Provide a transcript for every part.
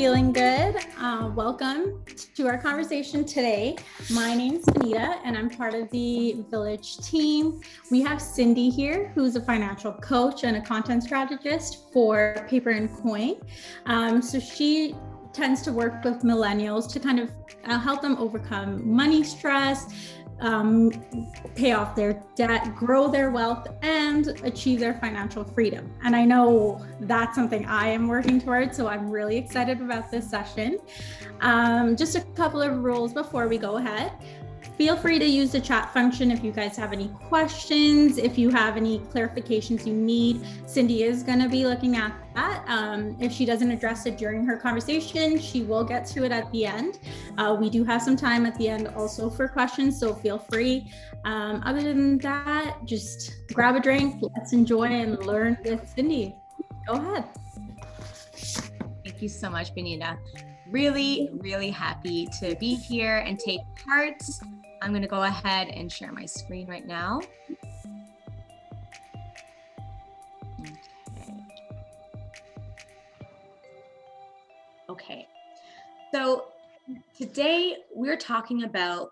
feeling good. Welcome to our conversation today. My name's Benita, and I'm part of the Villij team. We have Cindy here, who's a financial coach and a content strategist for Paper and Coin. So she tends to work with millennials to kind of help them overcome money stress, pay off their debt, grow their wealth, and achieve their financial freedom. And I know that's something I am working towards, so I'm really excited about this session. Just a couple of rules before we go ahead. Feel free to use the chat function if you guys have any questions, if you have any clarifications you need. Cindy is going to be looking at that. If she doesn't address it during her conversation, she will get to it at the end. We do have some time at the end also for questions, so feel free. Other than that, just grab a drink, let's enjoy and learn with Cindy. Go ahead. Thank you so much, Benita. Really, really happy to be here and take part. I'm going to go ahead and share my screen right now. Okay. So today we're talking about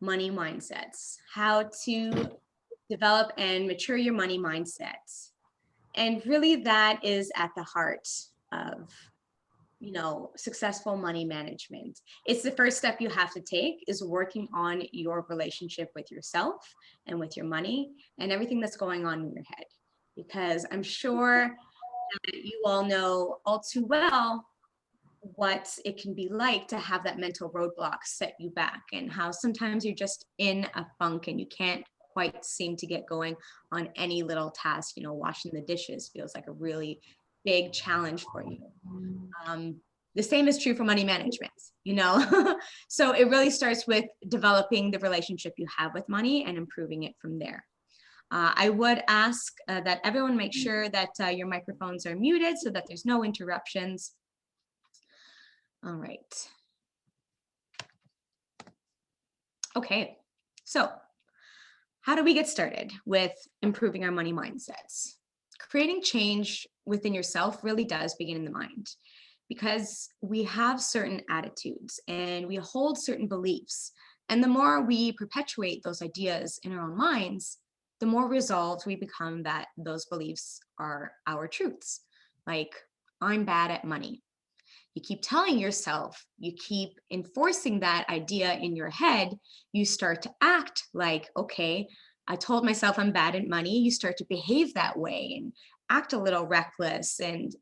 money mindsets, how to develop and mature your money mindsets. And really that is at the heart of successful money management. It's the first step you have to take, is working on your relationship with yourself and with your money and everything that's going on in your head. Because I'm sure that you all know all too well what it can be like to have that mental roadblock set you back, and how sometimes you're just in a funk and you can't quite seem to get going on any little task. Washing the dishes feels like a really big challenge for you. The same is true for money management, So it really starts with developing the relationship you have with money and improving it from there. I would ask that everyone make sure that your microphones are muted so that there's no interruptions. All right. Okay, so how do we get started with improving our money mindsets? Creating change within yourself really does begin in the mind, because we have certain attitudes and we hold certain beliefs. And the more we perpetuate those ideas in our own minds, the more resolved we become that those beliefs are our truths. Like, I'm bad at money. You keep telling yourself, you keep enforcing that idea in your head, you start to act like, okay, I told myself I'm bad at money. You start to behave that way and act a little reckless and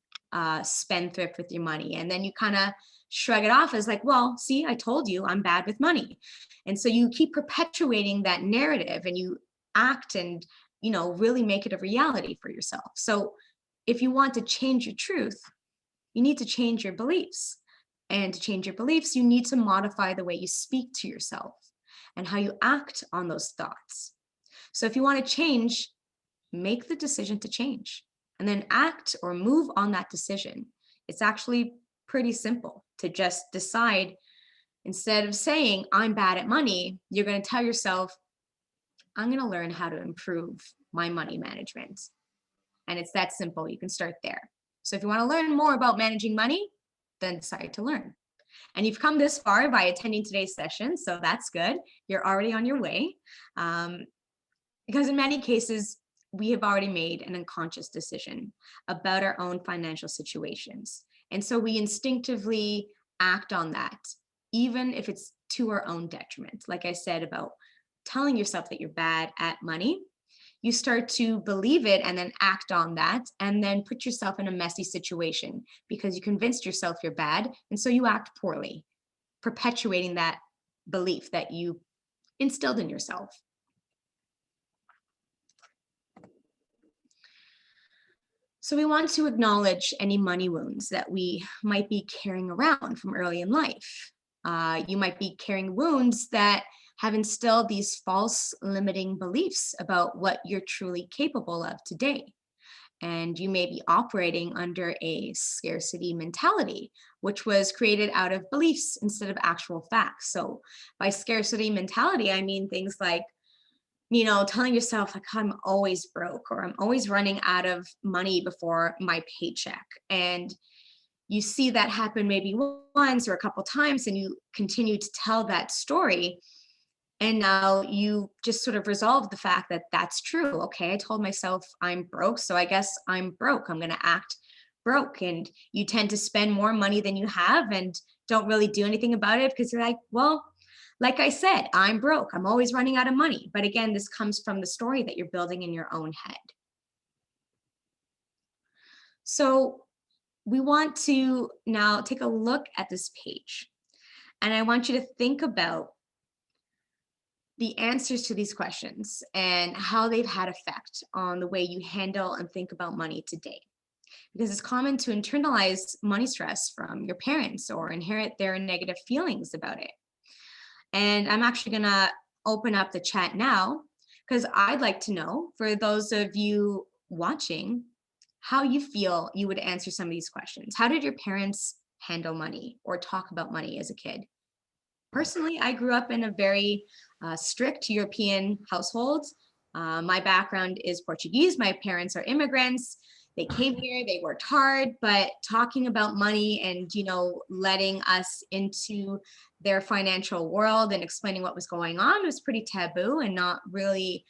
spendthrift with your money. And then you kind of shrug it off as like, well, see, I told you I'm bad with money. And so you keep perpetuating that narrative and you act and, really make it a reality for yourself. So if you want to change your truth, you need to change your beliefs. And to change your beliefs, you need to modify the way you speak to yourself and how you act on those thoughts. So if you want to change, make the decision to change and then act or move on that decision. It's actually pretty simple to just decide, instead of saying, I'm bad at money, you're going to tell yourself, I'm going to learn how to improve my money management. And it's that simple. You can start there. So if you want to learn more about managing money, then decide to learn. And you've come this far by attending today's session, so that's good. You're already on your way. Because in many cases, we have already made an unconscious decision about our own financial situations. And so we instinctively act on that, even if it's to our own detriment. Like I said about telling yourself that you're bad at money, you start to believe it and then act on that and then put yourself in a messy situation because you convinced yourself you're bad. And so you act poorly, perpetuating that belief that you instilled in yourself. So we want to acknowledge any money wounds that we might be carrying around from early in life. You might be carrying wounds that have instilled these false limiting beliefs about what you're truly capable of today. And you may be operating under a scarcity mentality, which was created out of beliefs instead of actual facts. So by scarcity mentality, I mean things like, telling yourself like, I'm always broke, or I'm always running out of money before my paycheck. And you see that happen maybe once or a couple times, and you continue to tell that story. And now you just sort of resolve the fact that that's true. Okay, I told myself I'm broke, so I guess I'm broke. I'm going to act broke. And you tend to spend more money than you have and don't really do anything about it because you're like, well, like I said, I'm broke. I'm always running out of money. But again, this comes from the story that you're building in your own head. So we want to now take a look at this page. And I want you to think about the answers to these questions and how they've had effect on the way you handle and think about money today. Because it's common to internalize money stress from your parents or inherit their negative feelings about it. And I'm actually going to open up the chat now because I'd like to know, for those of you watching, how you feel you would answer some of these questions. How did your parents handle money or talk about money as a kid? Personally, I grew up in a very strict European household. My background is Portuguese. My parents are immigrants. They came here, they worked hard, but talking about money and, letting us into their financial world and explaining what was going on was pretty taboo and not really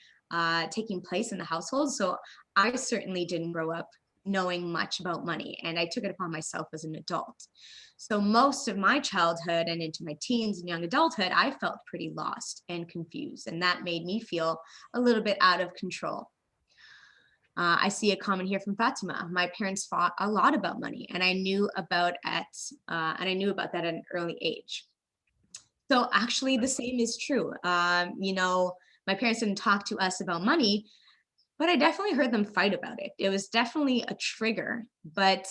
taking place in the household. So I certainly didn't grow up knowing much about money, and I took it upon myself as an adult. So most of my childhood and into my teens and young adulthood, I felt pretty lost and confused, and that made me feel a little bit out of control. I see a comment here from Fatima. My parents fought a lot about money, and I knew about that at an early age. So actually, the same is true. My parents didn't talk to us about money, but I definitely heard them fight about it. It was definitely a trigger. But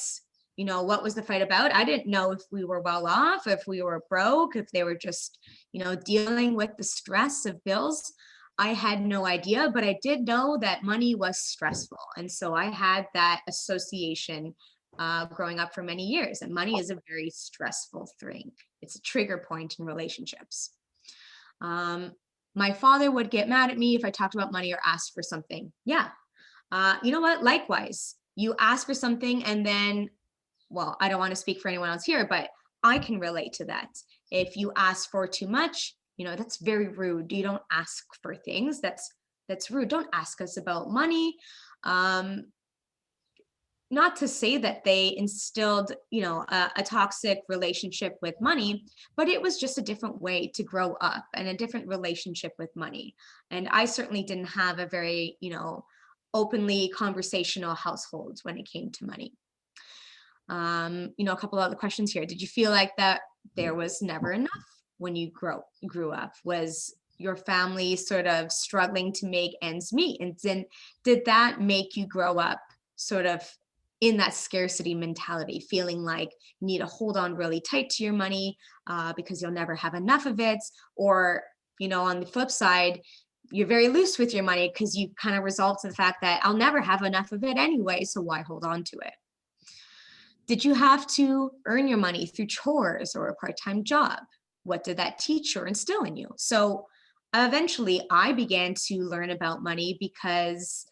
what was the fight about? I didn't know if we were well off, if we were broke, if they were just, dealing with the stress of bills. I had no idea, but I did know that money was stressful. And so I had that association growing up for many years. And money is a very stressful thing. It's a trigger point in relationships. My father would get mad at me if I talked about money or asked for something. Yeah. You know what? Likewise, you ask for something and then, well, I don't want to speak for anyone else here, but I can relate to that. If you ask for too much, that's very rude. You don't ask for things. That's rude. Don't ask us about money. Not to say that they instilled, a toxic relationship with money, but it was just a different way to grow up and a different relationship with money. And I certainly didn't have a very, openly conversational household when it came to money. A couple other questions here. Did you feel like that there was never enough when you grew up? Was your family sort of struggling to make ends meet? And then did that make you grow up sort of in that scarcity mentality, feeling like you need to hold on really tight to your money because you'll never have enough of it? Or, on the flip side, you're very loose with your money because you kind of resolve to the fact that I'll never have enough of it anyway, so why hold on to it? Did you have to earn your money through chores or a part-time job? What did that teach or instill in you? So eventually I began to learn about money because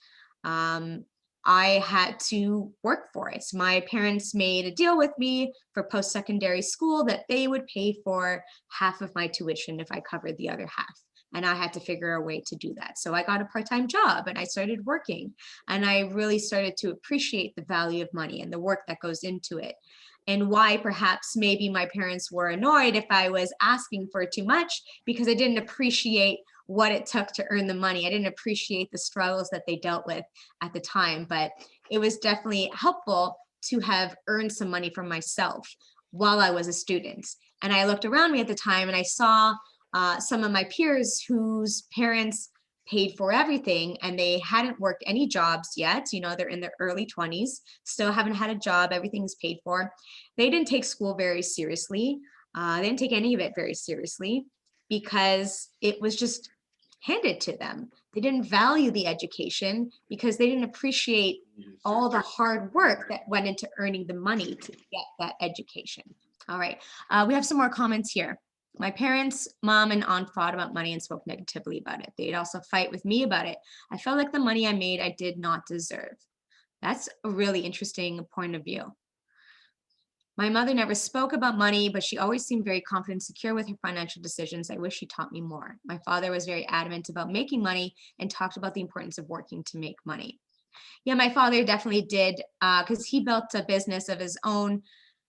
I had to work for it. My parents made a deal with me for post-secondary school that they would pay for half of my tuition if I covered the other half. And I had to figure a way to do that. So I got a part-time job and I started working, and I really started to appreciate the value of money and the work that goes into it, and why perhaps maybe my parents were annoyed if I was asking for too much, because I didn't appreciate what it took to earn the money. I didn't appreciate the struggles that they dealt with at the time, but it was definitely helpful to have earned some money for myself while I was a student. And I looked around me at the time and I saw some of my peers whose parents paid for everything and they hadn't worked any jobs yet. They're in their early 20s, still haven't had a job, everything's paid for. They didn't take school very seriously. They didn't take any of it very seriously because it was just handed to them. They didn't value the education because they didn't appreciate all the hard work that went into earning the money to get that education. All right, we have some more comments here. My parents, mom and aunt fought about money and spoke negatively about it. They'd also fight with me about it. I felt like the money I made, I did not deserve. That's a really interesting point of view. My mother never spoke about money, but she always seemed very confident and secure with her financial decisions. I wish she taught me more. My father was very adamant about making money and talked about the importance of working to make money. Yeah, my father definitely did, because he built a business of his own.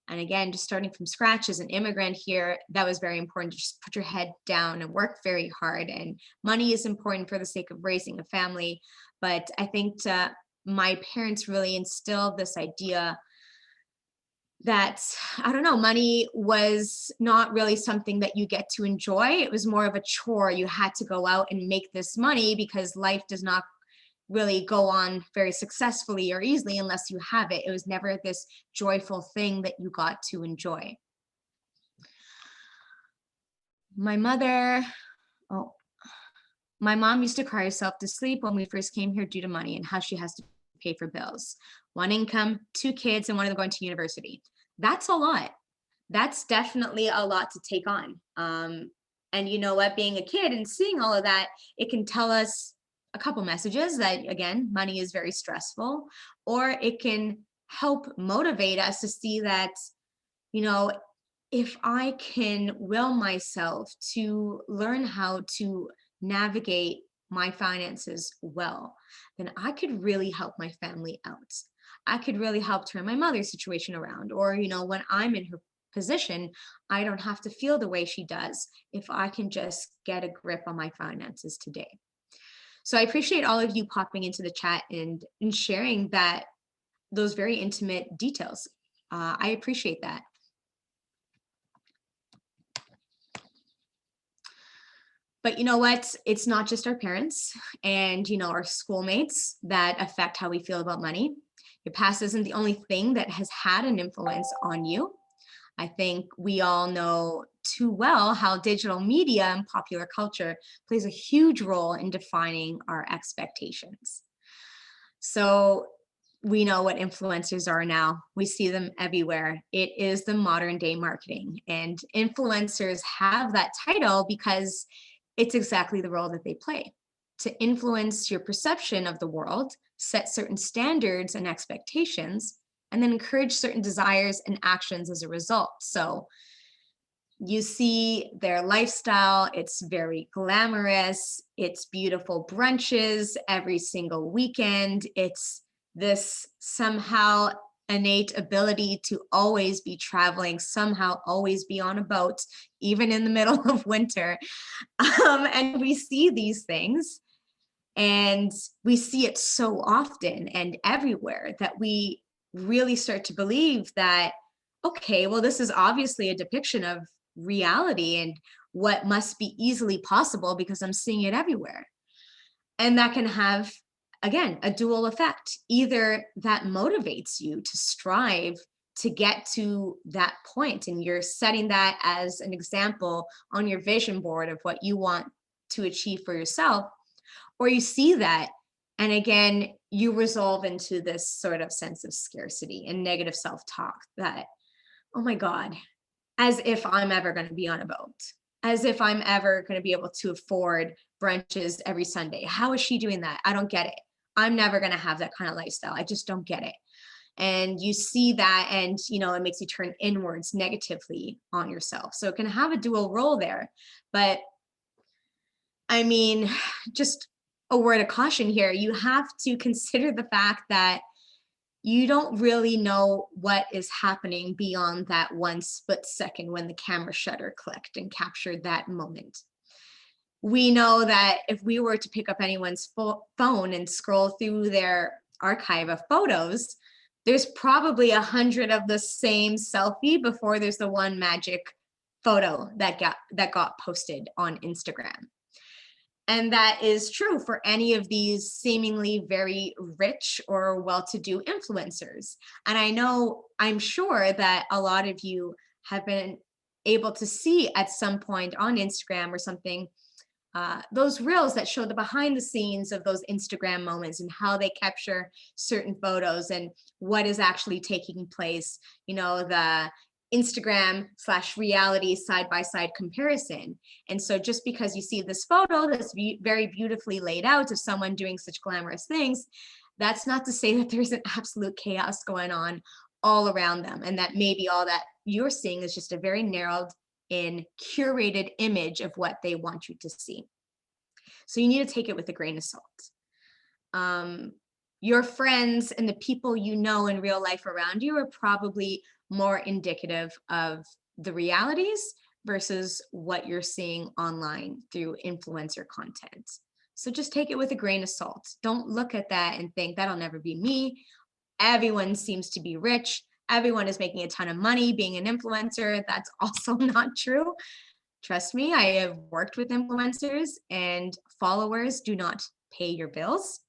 And again, just starting from scratch as an immigrant here, that was very important to just put your head down and work very hard. And money is important for the sake of raising a family. But I think my parents really instilled this idea that, I don't know, money was not really something that you get to enjoy. It was more of a chore. You had to go out and make this money because life does not really go on very successfully or easily unless you have it. It was never this joyful thing that you got to enjoy. My mother, oh, my mom used to cry herself to sleep when we first came here due to money and how she has to pay for bills. One income, two kids, and one of them going to university. That's a lot. That's definitely a lot to take on. And you know what, being a kid and seeing all of that, it can tell us a couple messages that, again, money is very stressful, or it can help motivate us to see that, you know, if I can will myself to learn how to navigate my finances well, then I could really help my family out. I could really help turn my mother's situation around. Or, you know, when I'm in her position, I don't have to feel the way she does if I can just get a grip on my finances today. So I appreciate all of you popping into the chat and sharing those very intimate details. I appreciate that. But you know what? It's not just our parents and, you know, our schoolmates that affect how we feel about money. Your past isn't the only thing that has had an influence on you. I think we all know too well how digital media and popular culture plays a huge role in defining our expectations. So we know what influencers are now. We see them everywhere. It is the modern day marketing, and influencers have that title because it's exactly the role that they play: to influence your perception of the world, set certain standards and expectations, and then encourage certain desires and actions as a result. So you see their lifestyle, it's very glamorous, it's beautiful brunches every single weekend, it's this somehow innate ability to always be traveling, somehow always be on a boat, even in the middle of winter. And we see these things and we see it so often and everywhere that we really start to believe that, okay, well, this is obviously a depiction of reality and what must be easily possible because I'm seeing it everywhere. And that can have, again, a dual effect. Either that motivates you to strive to get to that point, and you're setting that as an example on your vision board of what you want to achieve for yourself, or you see that, and again, you resolve into this sort of sense of scarcity and negative self-talk that, oh my God, as if I'm ever going to be on a boat, as if I'm ever going to be able to afford brunches every Sunday. How is she doing that? I don't get it. I'm never going to have that kind of lifestyle. I just don't get it. And you see that, and you know, it makes you turn inwards negatively on yourself. So it can have a dual role there. But I mean, just a word of caution here. You have to consider the fact that you don't really know what is happening beyond that one split second when the camera shutter clicked and captured that moment. We know that if we were to pick up anyone's phone and scroll through their archive of photos, there's probably 100 of the same selfie before there's the one magic photo that got posted on Instagram. And that is true for any of these seemingly very rich or well-to-do influencers. And I'm sure that a lot of you have been able to see at some point on Instagram or something, those reels that show the behind the scenes of those Instagram moments and how they capture certain photos and what is actually taking place, you know, the Instagram/reality side-by-side comparison. And so just because you see this photo that's very beautifully laid out of someone doing such glamorous things, that's not to say that there's an absolute chaos going on all around them, and that maybe all that you're seeing is just a very narrowed in curated image of what they want you to see. So you need to take it with a grain of salt. Your friends and the people you know in real life around you are probably more indicative of the realities versus what you're seeing online through influencer content. So just take it with a grain of salt. Don't look at that and think that'll never be me. Everyone seems to be rich. Everyone is making a ton of money being an influencer. That's also not true. Trust me, I have worked with influencers, and followers do not pay your bills.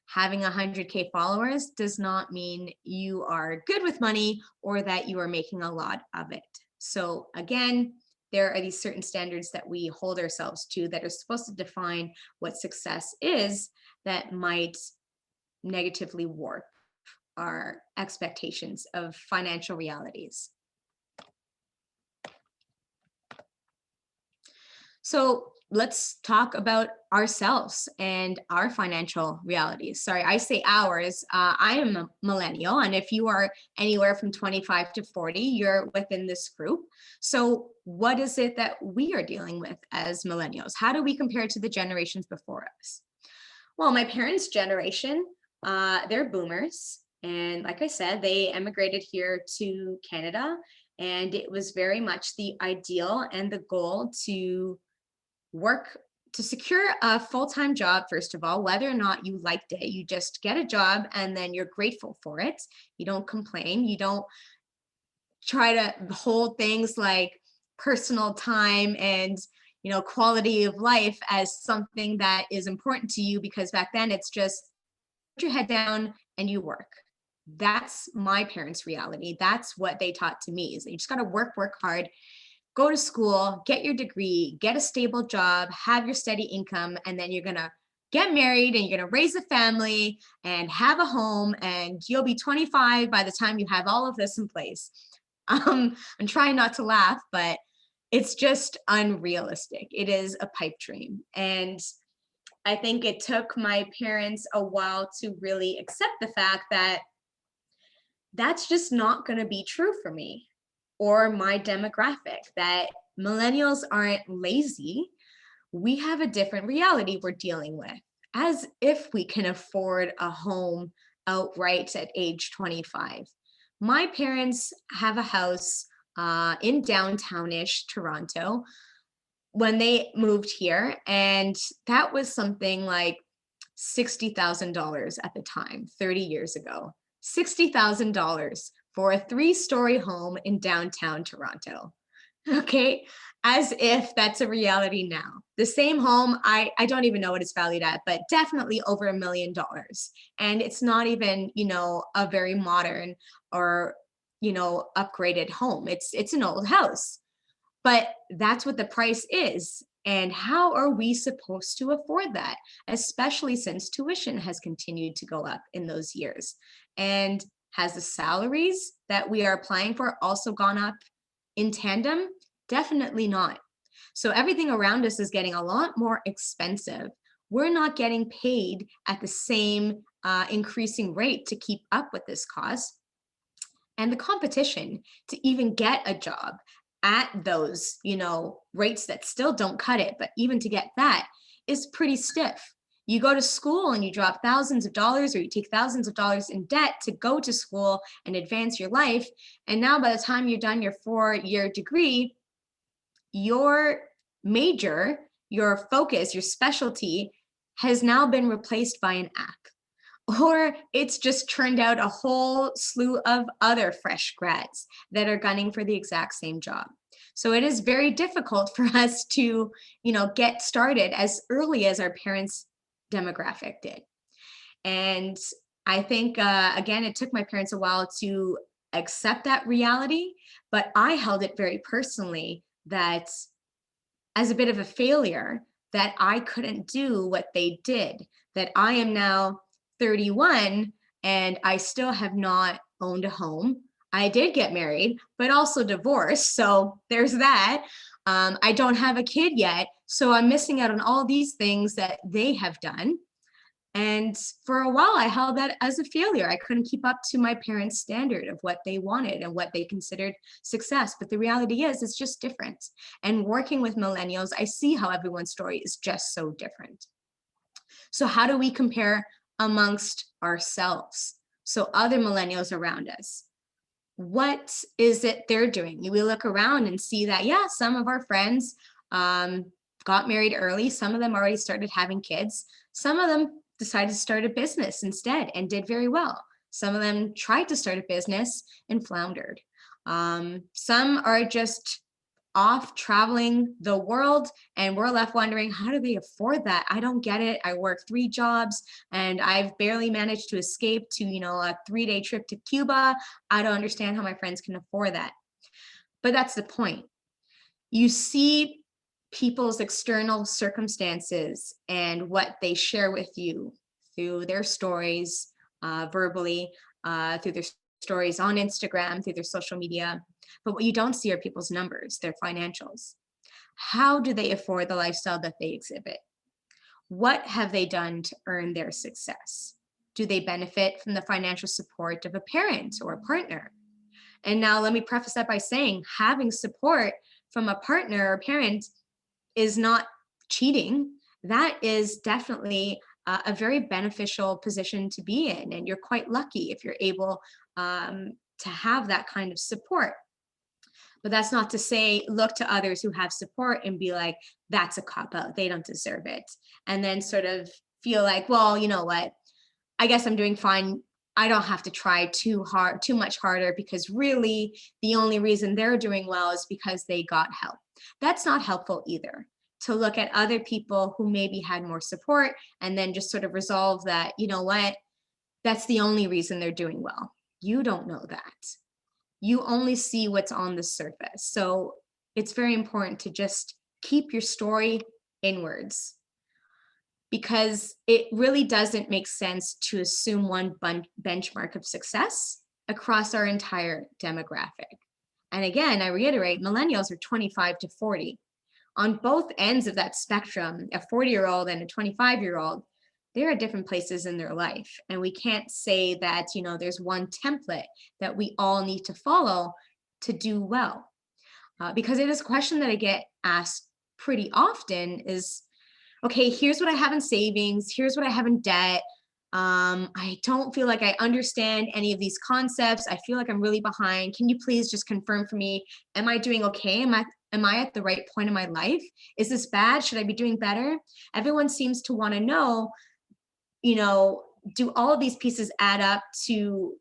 Having 100K followers does not mean you are good with money or that you are making a lot of it. So again, there are these certain standards that we hold ourselves to that are supposed to define what success is that might negatively warp our expectations of financial realities. So let's talk about ourselves and our financial realities. Sorry, I say ours. I am a millennial, and if you are anywhere from 25 to 40, you're within this group. So what is it that we are dealing with as millennials? How do we compare to the generations before us? Well, my parents' generation, they're boomers. And like I said, they emigrated here to Canada, and it was very much the ideal and the goal to work to secure a full-time job. First of all, whether or not you liked it, you just get a job and then you're grateful for it. You don't complain. You don't try to hold things like personal time and quality of life as something that is important to you, because back then it's just put your head down and you work. That's my parents' reality. That's what they taught to me, is that you just got to work hard, go to school, get your degree, get a stable job, have your steady income, and then you're going to get married and you're going to raise a family and have a home, and you'll be 25 by the time you have all of this in place. I'm trying not to laugh, but it's just unrealistic. It is a pipe dream. And I think it took my parents a while to really accept the fact that that's just not going to be true for me or my demographic, that millennials aren't lazy. We have a different reality we're dealing with, as if we can afford a home outright at age 25. My parents have a house in downtownish Toronto when they moved here, and that was something like $60,000 at the time, 30 years ago. $60,000 for a 3-story home in downtown Toronto. Okay, as if that's a reality now. The same home, I don't even know what it's valued at, but definitely over $1 million. And it's not even, a very modern or, upgraded home. It's an old house. But that's what the price is. And how are we supposed to afford that, especially since tuition has continued to go up in those years? And has the salaries that we are applying for also gone up in tandem? Definitely not. So everything around us is getting a lot more expensive. We're not getting paid at the same increasing rate to keep up with this cost. And the competition to even get a job at those, rates that still don't cut it, but even to get that is pretty stiff. You go to school and you drop thousands of dollars, or you take thousands of dollars in debt to go to school and advance your life. And now by the time you're done your 4-year degree, your major, your focus, your specialty has now been replaced by an app. Or it's just turned out a whole slew of other fresh grads that are gunning for the exact same job. So it is very difficult for us to, get started as early as our parents' demographic did. And I think, again, it took my parents a while to accept that reality, but I held it very personally that as a bit of a failure, that I couldn't do what they did, that I am now 31 and I still have not owned a home. I did get married, but also divorced. So there's that. I don't have a kid yet. So I'm missing out on all these things that they have done. And for a while, I held that as a failure. I couldn't keep up to my parents' standard of what they wanted and what they considered success. But the reality is, it's just different. And working with millennials, I see how everyone's story is just so different. So how do we compare amongst ourselves? So other millennials around us, what is it they're doing? We look around and see that, yeah, some of our friends got married early. Some of them already started having kids. Some of them decided to start a business instead and did very well. Some of them tried to start a business and floundered. Some are just off traveling the world, and we're left wondering, how do they afford that? I don't get it. I work 3 jobs and I've barely managed to escape to, a 3-day trip to Cuba. I don't understand how my friends can afford that. But that's the point. You see people's external circumstances and what they share with you through their stories, verbally, through their stories on Instagram, through their social media. But what you don't see are people's numbers, their financials. How do they afford the lifestyle that they exhibit? What have they done to earn their success? Do they benefit from the financial support of a parent or a partner? And now let me preface that by saying having support from a partner or parent is not cheating. That is definitely a very beneficial position to be in. And you're quite lucky if you're able to have that kind of support. But that's not to say, look to others who have support and be like, that's a cop out. They don't deserve it. And then sort of feel like, well, you know what? I guess I'm doing fine. I don't have to try too much harder, because really the only reason they're doing well is because they got help. That's not helpful either. To look at other people who maybe had more support and then just sort of resolve that, you know what? That's the only reason they're doing well. You don't know that. You only see what's on the surface. So it's very important to just keep your story inwards, because it really doesn't make sense to assume one benchmark of success across our entire demographic. And again, I reiterate, millennials are 25 to 40. On both ends of that spectrum, a 40-year-old and a 25-year-old, they're at different places in their life. And we can't say that, there's one template that we all need to follow to do well. Because it is a question that I get asked pretty often is, okay, here's what I have in savings. Here's what I have in debt. I don't feel like I understand any of these concepts. I feel like I'm really behind. Can you please just confirm for me? Am I doing okay? Am I at the right point in my life? Is this bad? Should I be doing better? Everyone seems to want to know, do all of these pieces add up to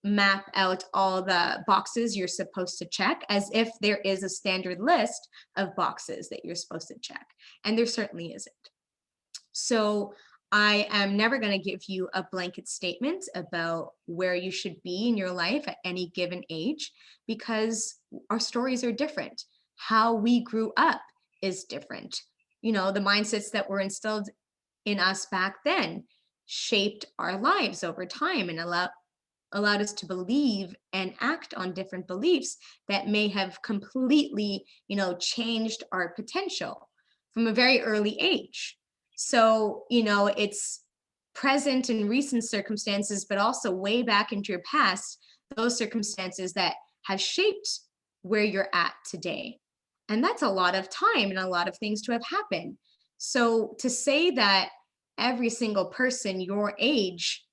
map out all the boxes you're supposed to check, as if there is a standard list of boxes that you're supposed to check. And there certainly isn't. So I am never going to give you a blanket statement about where you should be in your life at any given age, because our stories are different. How we grew up is different. The mindsets that were instilled in us back then shaped our lives over time and allowed us to believe and act on different beliefs that may have completely, changed our potential from a very early age. So, it's present and recent circumstances, but also way back into your past, those circumstances that have shaped where you're at today. And that's a lot of time and a lot of things to have happened. So to say that every single person your age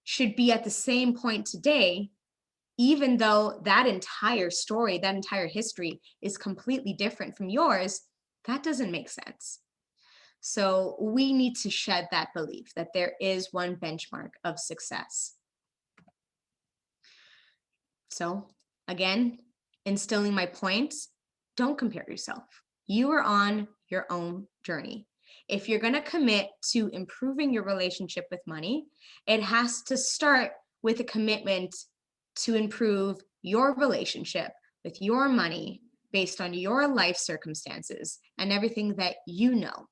should be at the same point today, even though that entire story, that entire history is completely different from yours, that doesn't make sense. So we need to shed that belief that there is one benchmark of success. So again, instilling my points, don't compare yourself. You are on your own journey. If you're going to commit to improving your relationship with money, it has to start with a commitment to improve your relationship with your money based on your life circumstances and everything that you know.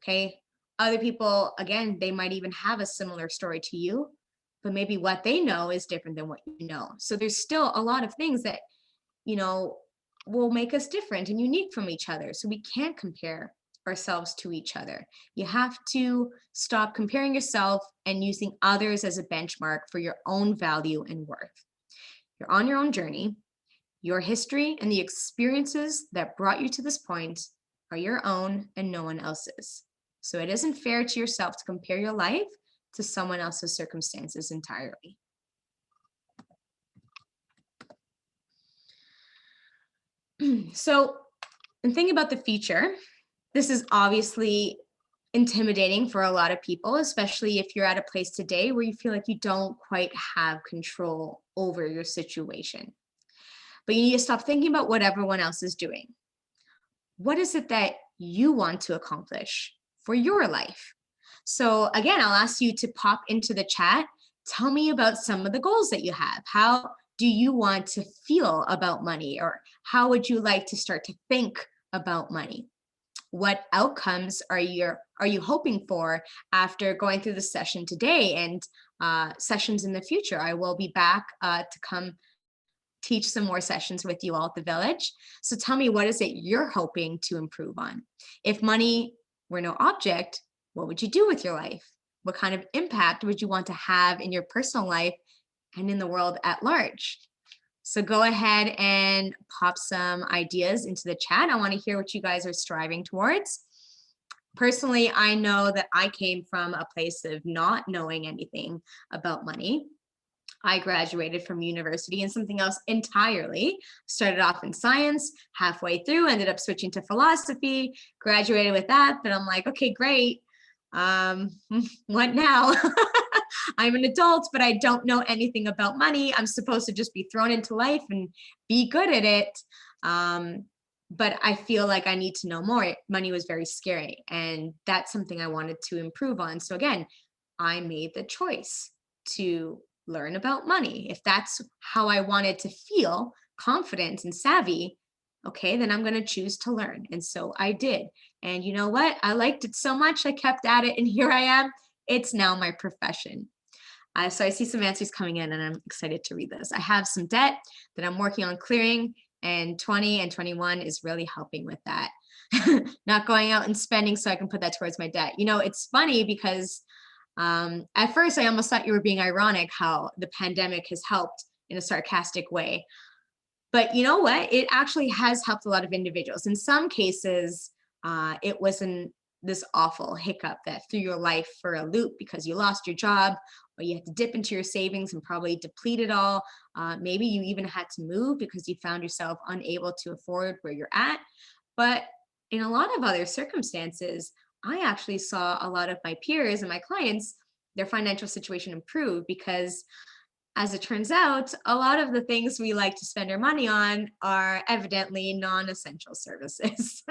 Okay. Other people, again, they might even have a similar story to you, but maybe what they know is different than what you know. So there's still a lot of things that, will make us different and unique from each other. So we can't compare ourselves to each other. You have to stop comparing yourself and using others as a benchmark for your own value and worth. You're on your own journey. Your history and the experiences that brought you to this point are your own and no one else's. So it isn't fair to yourself to compare your life to someone else's circumstances entirely. So, in thinking about the future, this is obviously intimidating for a lot of people, especially if you're at a place today where you feel like you don't quite have control over your situation. But you need to stop thinking about what everyone else is doing. What is it that you want to accomplish for your life? So again, I'll ask you to pop into the chat. Tell me about some of the goals that you have. How do you want to feel about money? Or how would you like to start to think about money? What outcomes are you hoping for after going through the session today and sessions in the future? I will be back to come teach some more sessions with you all at the Village. So tell me, what is it you're hoping to improve on? If money were no object, what would you do with your life? What kind of impact would you want to have in your personal life and in the world at large? So go ahead and pop some ideas into the chat. I want to hear what you guys are striving towards. Personally, I know that I came from a place of not knowing anything about money. I graduated from university in something else entirely. Started off in science, halfway through, ended up switching to philosophy, graduated with that. But I'm like, okay, great. What now? I'm an adult, but I don't know anything about money. I'm supposed to just be thrown into life and be good at it. But I feel like I need to know more. Money was very scary, and that's something I wanted to improve on. So again, I made the choice to learn about money. If that's how I wanted to feel, confident and savvy, okay, then I'm going to choose to learn. And so I did. And you know what? I liked it so much, I kept at it. And here I am. It's now my profession. So I see some answers coming in, and I'm excited to read this. I have some debt that I'm working on clearing, and 20 and 21 is really helping with that. Not going out and spending so I can put that towards my debt. You know, it's funny because at first I almost thought you were being ironic how the pandemic has helped in a sarcastic way. But you know what? It actually has helped a lot of individuals. In some cases, it wasn't this awful hiccup that threw your life for a loop because you lost your job, or you had to dip into your savings and probably deplete it all. Maybe you even had to move because you found yourself unable to afford where you're at. But in a lot of other circumstances, I actually saw a lot of my peers and my clients, their financial situation improve because, as it turns out, a lot of the things we like to spend our money on are evidently non-essential services.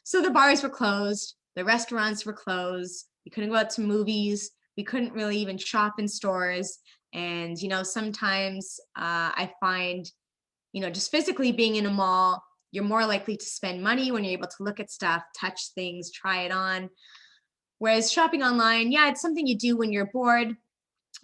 So the bars were closed, the restaurants were closed, we couldn't go out to movies, we couldn't really even shop in stores. And, you know, sometimes I find, you know, just physically being in a mall, you're more likely to spend money when you're able to look at stuff, touch things, try it on. Whereas shopping online, yeah, it's something you do when you're bored,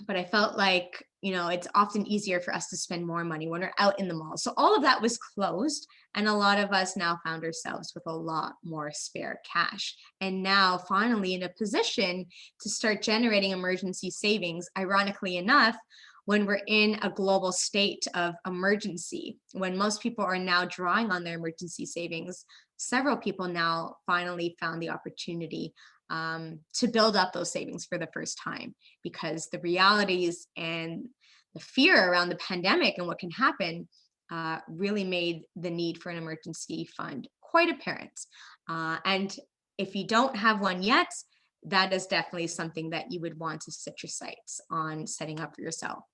but I felt like, you know, it's often easier for us to spend more money when we're out in the mall. So all of that was closed, and a lot of us now found ourselves with a lot more spare cash. And now finally in a position to start generating emergency savings, ironically enough, when we're in a global state of emergency, when most people are now drawing on their emergency savings, several people now finally found the opportunity to build up those savings for the first time, because the realities and the fear around the pandemic and what can happen really made the need for an emergency fund quite apparent. And if you don't have one yet, that is definitely something that you would want to set your sights on setting up for yourself.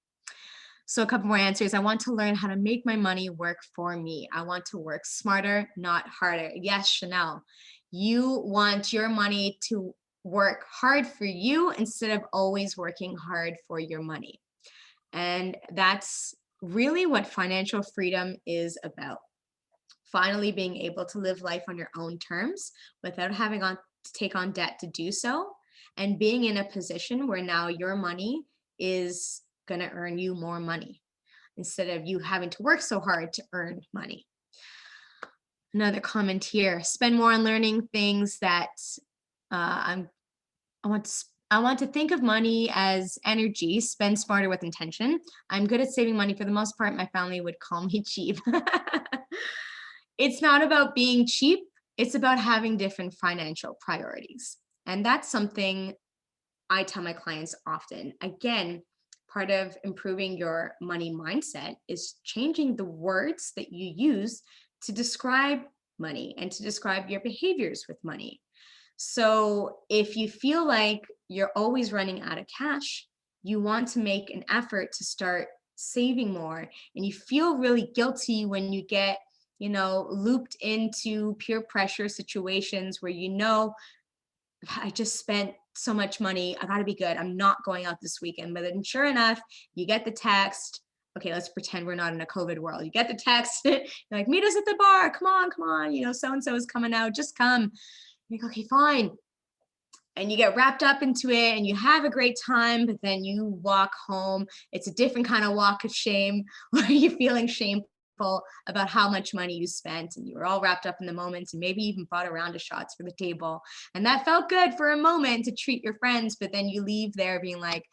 So a couple more answers. I want to learn how to make my money work for me. I want to work smarter, not harder. Yes, Chanel, you want your money to work hard for you instead of always working hard for your money. And that's really what financial freedom is about. Finally being able to live life on your own terms without having to take on debt to do so, and being in a position where now your money is going to earn you more money instead of you having to work so hard to earn money. Another comment here, spend more on learning things that I want to think of money as energy, spend smarter with intention. I'm good at saving money for the most part. My family would call me cheap. It's not about being cheap. It's about having different financial priorities. And that's something I tell my clients often. Again, part of improving your money mindset is changing the words that you use to describe money and to describe your behaviors with money. So if you feel like you're always running out of cash, you want to make an effort to start saving more, and you feel really guilty when you get, looped into peer pressure situations where I just spent so much money. I got to be good. I'm not going out this weekend. But then sure enough, you get the text. Okay, let's pretend we're not in a COVID world. You get the text, you're like, meet us at the bar. Come on. So-and-so is coming out. Just come. You're like, okay, fine. And you get wrapped up into it and you have a great time, but then you walk home. It's a different kind of walk of shame where you're feeling shameful about how much money you spent, and you were all wrapped up in the moment, and maybe even bought a round of shots for the table. And that felt good for a moment to treat your friends, but then you leave there being like,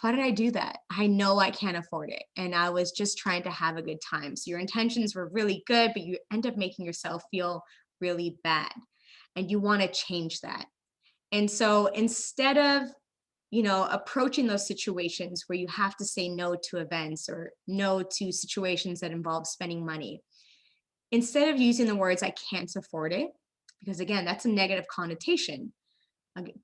why did I do that? I know I can't afford it. And I was just trying to have a good time. So your intentions were really good, but you end up making yourself feel really bad. And you want to change that. And so instead of, approaching those situations where you have to say no to events or no to situations that involve spending money, instead of using the words, I can't afford it, because again, that's a negative connotation,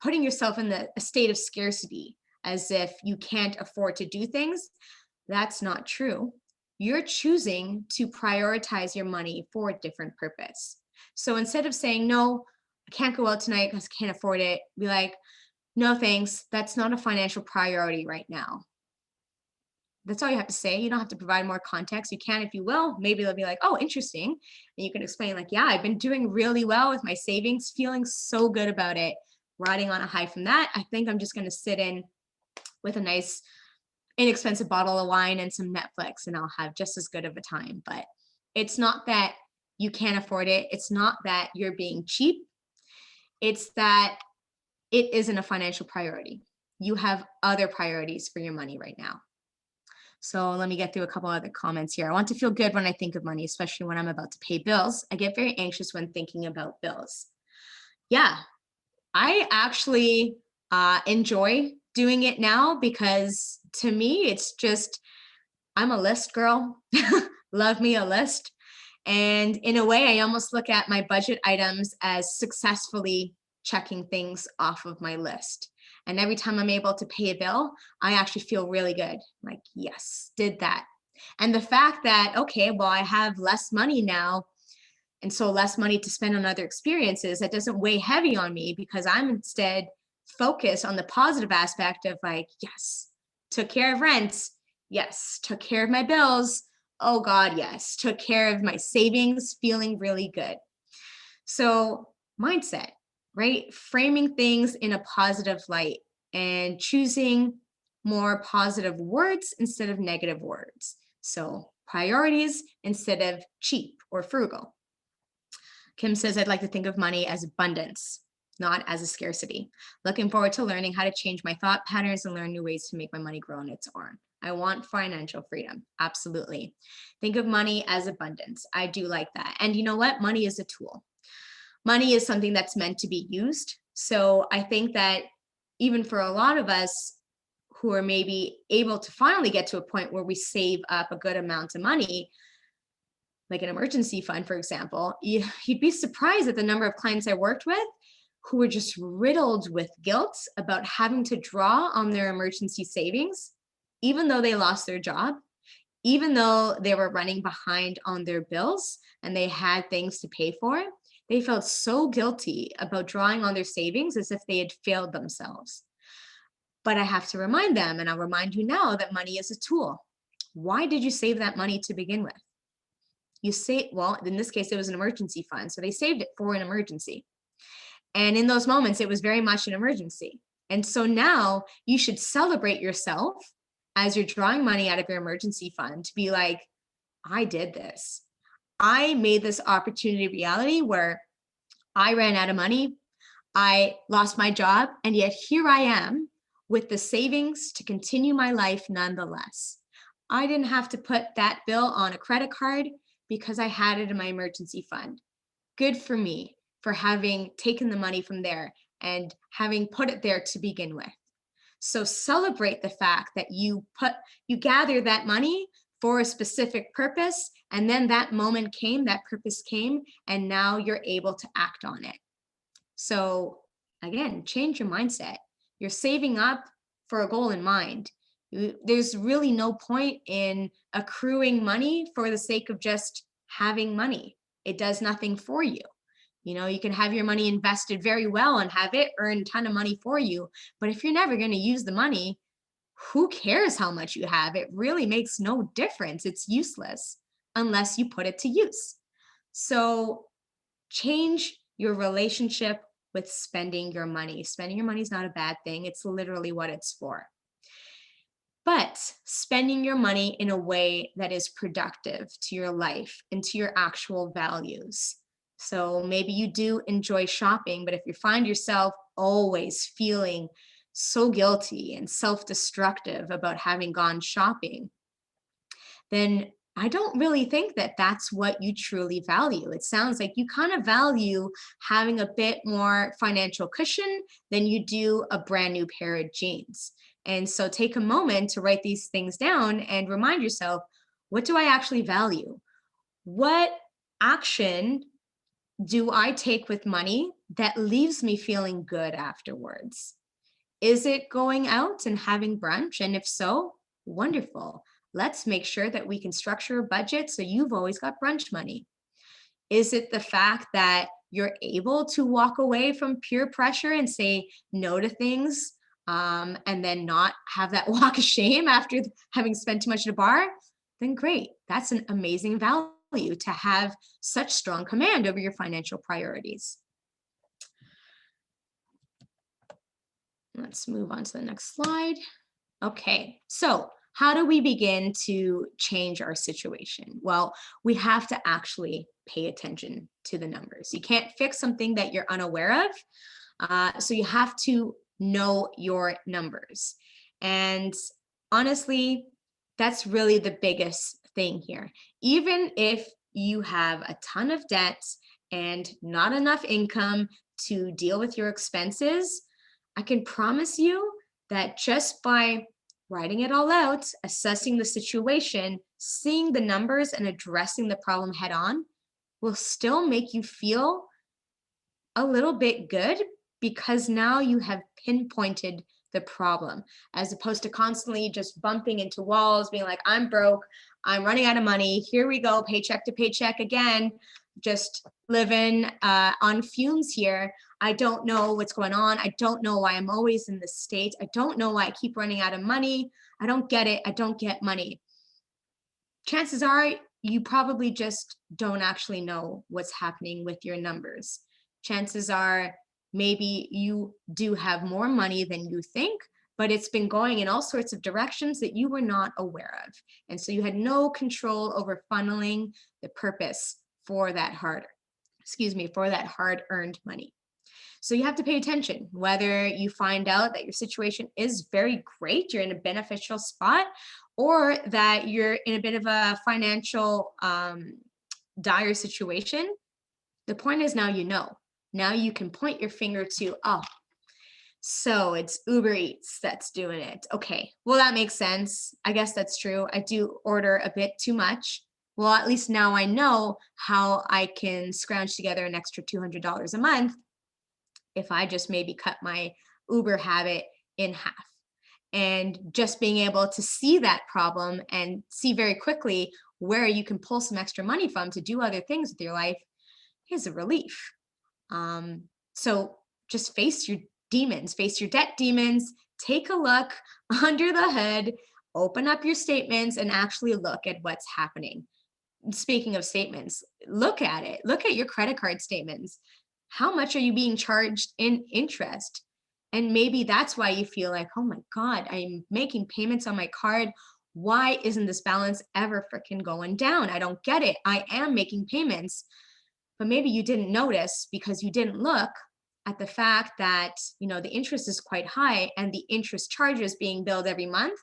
putting yourself in a state of scarcity as if you can't afford to do things, that's not true. You're choosing to prioritize your money for a different purpose. So instead of saying, no, I can't go out tonight because I can't afford it, be like, no, thanks. That's not a financial priority right now. That's all you have to say. You don't have to provide more context. You can if you will. Maybe they'll be like, oh, interesting. And you can explain like, yeah, I've been doing really well with my savings, feeling so good about it, riding on a high from that. I think I'm just going to sit in with a nice, inexpensive bottle of wine and some Netflix, and I'll have just as good of a time. But it's not that you can't afford it. It's not that you're being cheap. It's that it isn't a financial priority. You have other priorities for your money right now. So let me get through a couple other comments here. I want to feel good when I think of money, especially when I'm about to pay bills. I get very anxious when thinking about bills. Yeah, I actually enjoy doing it now, because to me, it's just, I'm a list girl. Love me a list. And in a way, I almost look at my budget items as successfully checking things off of my list. And every time I'm able to pay a bill, I actually feel really good. Like, yes, did that. And the fact that, okay, well, I have less money now, and so less money to spend on other experiences, that doesn't weigh heavy on me, because I'm instead focused on the positive aspect of like, yes, took care of rent. Yes, took care of my bills. Oh God, yes, took care of my savings, feeling really good. So mindset, right? Framing things in a positive light and choosing more positive words instead of negative words. So priorities instead of cheap or frugal. Kim says, I'd like to think of money as abundance, not as a scarcity. Looking forward to learning how to change my thought patterns and learn new ways to make my money grow on its own. I want financial freedom. Absolutely. Think of money as abundance. I do like that. And you know what? Money is a tool. Money is something that's meant to be used. So I think that even for a lot of us who are maybe able to finally get to a point where we save up a good amount of money, like an emergency fund, for example, you'd be surprised at the number of clients I worked with who were just riddled with guilt about having to draw on their emergency savings, even though they lost their job, even though they were running behind on their bills and they had things to pay for. They felt so guilty about drawing on their savings as if they had failed themselves. But I have to remind them, and I'll remind you now, that money is a tool. Why did you save that money to begin with? You say, well, in this case, it was an emergency fund. So they saved it for an emergency. And in those moments, it was very much an emergency. And so now you should celebrate yourself as you're drawing money out of your emergency fund to be like, I did this. I made this opportunity reality where I ran out of money. I lost my job, and yet here I am with the savings to continue my life nonetheless. I didn't have to put that bill on a credit card because I had it in my emergency fund. Good for me for having taken the money from there and having put it there to begin with. So celebrate the fact that you gather that money for a specific purpose, and then that moment came, that purpose came, and now you're able to act on it. So again, change your mindset. You're saving up for a goal in mind. There's really no point in accruing money for the sake of just having money. It does nothing for you. You can have your money invested very well and have it earn a ton of money for you. But if you're never going to use the money, who cares how much you have? It really makes no difference. It's useless unless you put it to use. So change your relationship with spending your money. Spending your money is not a bad thing. It's literally what it's for. But spending your money in a way that is productive to your life and to your actual values. So maybe you do enjoy shopping, but if you find yourself always feeling so guilty and self-destructive about having gone shopping, then I don't really think that that's what you truly value. It sounds like you kind of value having a bit more financial cushion than you do a brand new pair of jeans. And so take a moment to write these things down and remind yourself, what do I actually value? What action do I take with money that leaves me feeling good afterwards? Is it going out and having brunch? And if so, wonderful. Let's make sure that we can structure a budget so you've always got brunch money. Is it the fact that you're able to walk away from peer pressure and say no to things, and then not have that walk of shame after having spent too much at a bar? Then great. That's an amazing value to have such strong command over your financial priorities. Let's move on to the next slide. Okay, so how do we begin to change our situation? Well, we have to actually pay attention to the numbers. You can't fix something that you're unaware of. So you have to know your numbers. And honestly, that's really the biggest thing here. Even if you have a ton of debt and not enough income to deal with your expenses, I can promise you that just by writing it all out, assessing the situation, seeing the numbers, and addressing the problem head on will still make you feel a little bit good, because now you have pinpointed the problem, as opposed to constantly just bumping into walls, being like, I'm broke, I'm running out of money, here we go, paycheck to paycheck again, just living on fumes here. I don't know what's going on. I don't know why I'm always in this state. I don't know why I keep running out of money. I don't get it. I don't get money. Chances are you probably just don't actually know what's happening with your numbers. Chances are maybe you do have more money than you think, but it's been going in all sorts of directions that you were not aware of. And so you had no control over funneling the purpose for that hard-earned money. So you have to pay attention, whether you find out that your situation is very great, you're in a beneficial spot, or that you're in a bit of a financial dire situation. The point is, now you know. Now you can point your finger to, oh, so it's Uber Eats that's doing it. Okay, well, that makes sense. I guess that's true. I do order a bit too much. Well, at least now I know how I can scrounge together an extra $200 a month if I just maybe cut my Uber habit in half. And just being able to see that problem and see very quickly where you can pull some extra money from to do other things with your life is a relief. So just face your demons, face your debt demons, take a look under the hood, open up your statements, and actually look at what's happening. Speaking of statements, look at it. Look at your credit card statements. How much are you being charged in interest? And maybe that's why you feel like, oh my God, I'm making payments on my card Why isn't this balance ever freaking going down? I don't get it. I am making payments, but maybe you didn't notice because you didn't look at the fact that, the interest is quite high and the interest charges being billed every month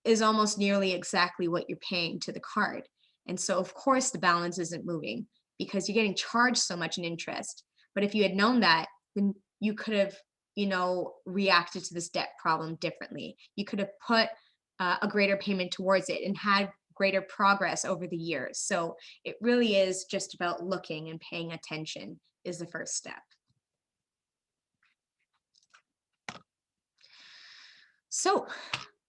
is almost nearly exactly what you're paying to the card. And so of course the balance isn't moving because you're getting charged so much in interest. But if you had known that, then you could have, reacted to this debt problem differently. You could have put a greater payment towards it and had greater progress over the years. So it really is just about looking and paying attention is the first step. So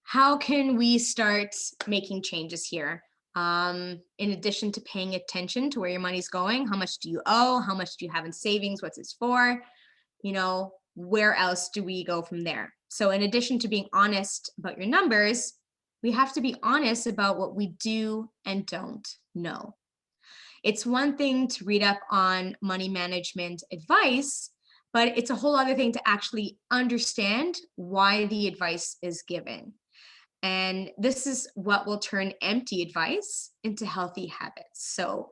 how can we start making changes here? In addition to paying attention to where your money's going, how much do you owe? How much do you have in savings? What's it for? Where else do we go from there? So in addition to being honest about your numbers, we have to be honest about what we do and don't know. It's one thing to read up on money management advice, but it's a whole other thing to actually understand why the advice is given. And this is what will turn empty advice into healthy habits. So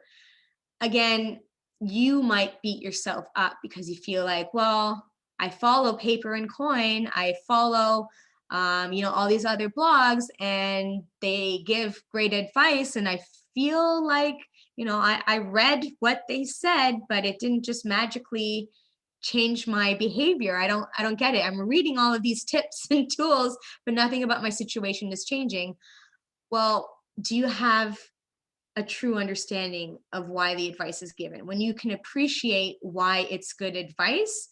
again, you might beat yourself up because you feel like, well, I follow Paper and Coin, I follow all these other blogs and they give great advice. And I feel like, I read what they said, but it didn't just magically change my behavior. I don't get it. I'm reading all of these tips and tools, but nothing about my situation is changing. Well, do you have a true understanding of why the advice is given? When you can appreciate why it's good advice,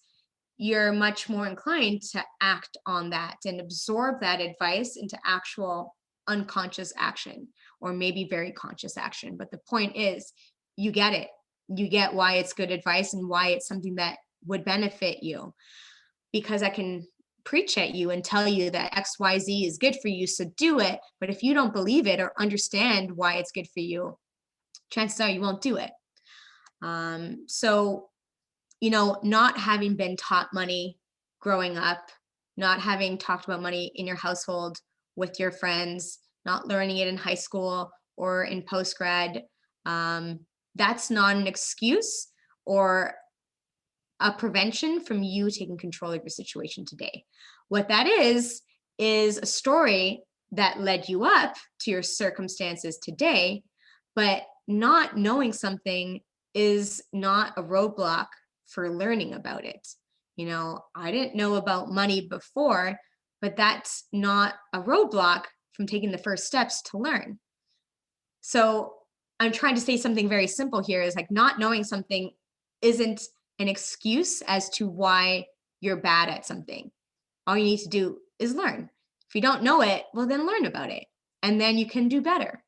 you're much more inclined to act on that and absorb that advice into actual unconscious action, or maybe very conscious action. But the point is, you get it. You get why it's good advice and why it's something that would benefit you. Because I can preach at you and tell you that XYZ is good for you, so do it. But if you don't believe it or understand why it's good for you, chances are you won't do it. So not having been taught money growing up, not having talked about money in your household with your friends, not learning it in high school or in postgrad, that's not an excuse or a prevention from you taking control of your situation today. What that is a story that led you up to your circumstances today, but not knowing something is not a roadblock for learning about it. I didn't know about money before, but that's not a roadblock from taking the first steps to learn. So I'm trying to say something very simple here is like not knowing something isn't an excuse as to why you're bad at something. All you need to do is learn. If you don't know it, well, then learn about it, and then you can do better.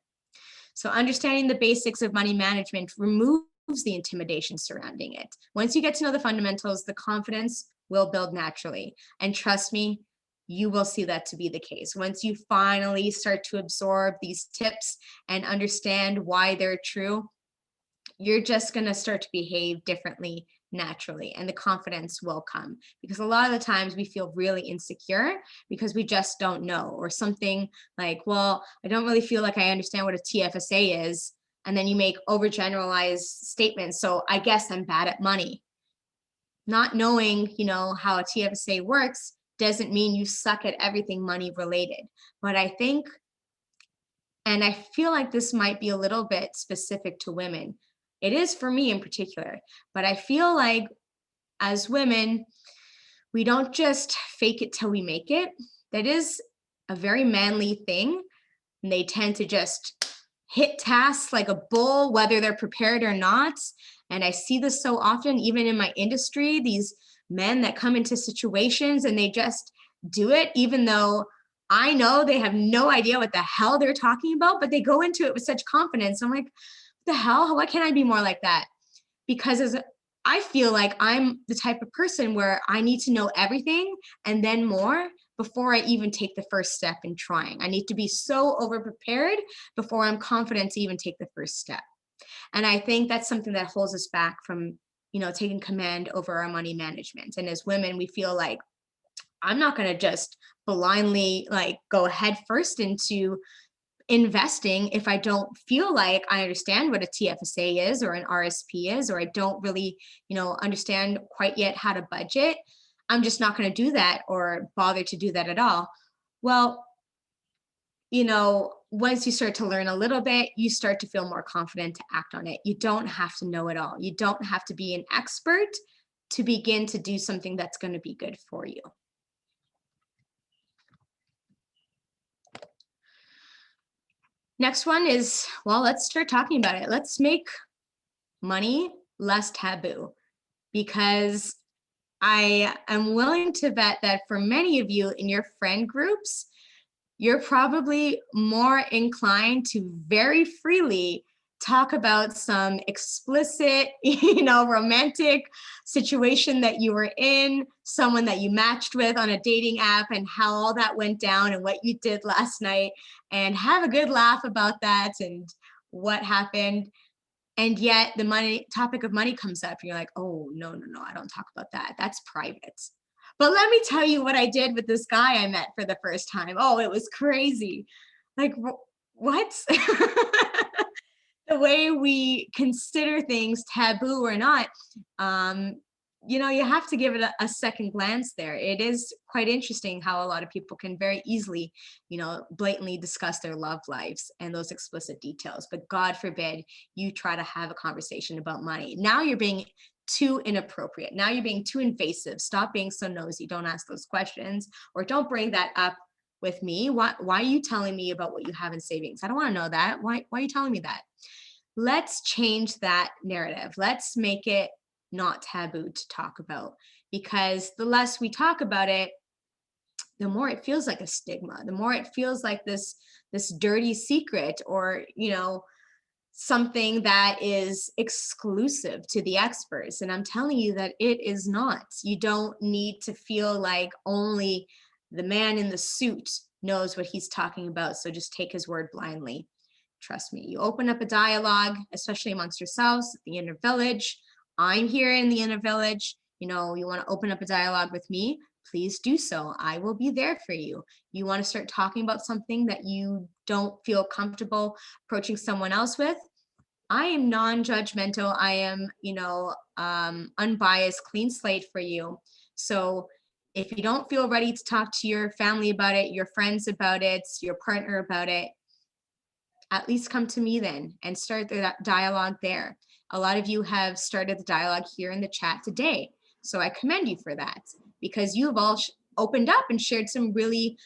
So understanding the basics of money management removes the intimidation surrounding it. Once you get to know the fundamentals, the confidence will build naturally. And trust me, you will see that to be the case. Once you finally start to absorb these tips and understand why they're true, you're just going to start to behave differently naturally, and the confidence will come. Because a lot of the times we feel really insecure because we just don't know, or something like, well, I don't really feel like I understand what a TFSA is. And then you make overgeneralized statements. So I guess I'm bad at money. Not knowing, how a TFSA works doesn't mean you suck at everything money related. But I think, and I feel like this might be a little bit specific to women. It is for me in particular, but I feel like as women, we don't just fake it till we make it. That is a very manly thing. And they tend to just hit tasks like a bull, whether they're prepared or not. And I see this so often, even in my industry, these men that come into situations and they just do it, even though I know they have no idea what the hell they're talking about, but they go into it with such confidence. I'm like, what the hell? Why can't I be more like that? Because I feel like I'm the type of person where I need to know everything and then more before I even take the first step in trying. I need to be so over-prepared before I'm confident to even take the first step. And I think that's something that holds us back from, taking command over our money management. And as women, we feel like, I'm not going to just blindly go head first into investing if I don't feel like I understand what a TFSA is or an RSP is, or I don't really, understand quite yet how to budget. I'm just not going to do that or bother to do that at all. Well, once you start to learn a little bit, you start to feel more confident to act on it. You don't have to know it all. You don't have to be an expert to begin to do something that's going to be good for you. Next one is, well, let's start talking about it. Let's make money less taboo, because I am willing to bet that for many of you in your friend groups, you're probably more inclined to very freely talk about some explicit, romantic situation that you were in, someone that you matched with on a dating app, and how all that went down and what you did last night, and have a good laugh about that and what happened. And yet the topic of money comes up and you're like, oh, no, I don't talk about that. That's private. But let me tell you what I did with this guy I met for the first time. Oh, it was crazy. Like, what? The way we consider things taboo or not, you have to give it a second glance there. It is quite interesting how a lot of people can very easily, blatantly discuss their love lives and those explicit details. But God forbid you try to have a conversation about money. Now you're being too inappropriate. Now you're being too invasive. Stop being so nosy. Don't ask those questions, or don't bring that up with me. Why are you telling me about what you have in savings? I don't want to know that. Why are you telling me that? Let's change that narrative. Let's make it not taboo to talk about, because the less we talk about it, the more it feels like a stigma, the more it feels like this dirty secret, or something that is exclusive to the experts. And I'm telling you that it is not. You don't need to feel like only the man in the suit knows what he's talking about, so just take his word blindly. Trust me, you open up a dialogue, especially amongst yourselves at the inner village. I'm here in the inner village. You want to open up a dialogue with me, please do so. I will be there for you. You want to start talking about something that you don't feel comfortable approaching someone else with, I am non-judgmental. I am, unbiased, clean slate for you. So if you don't feel ready to talk to your family about it, your friends about it, your partner about it, at least come to me then and start the dialogue there. A lot of you have started the dialogue here in the chat today. So I commend you for that, because you've all opened up and shared some really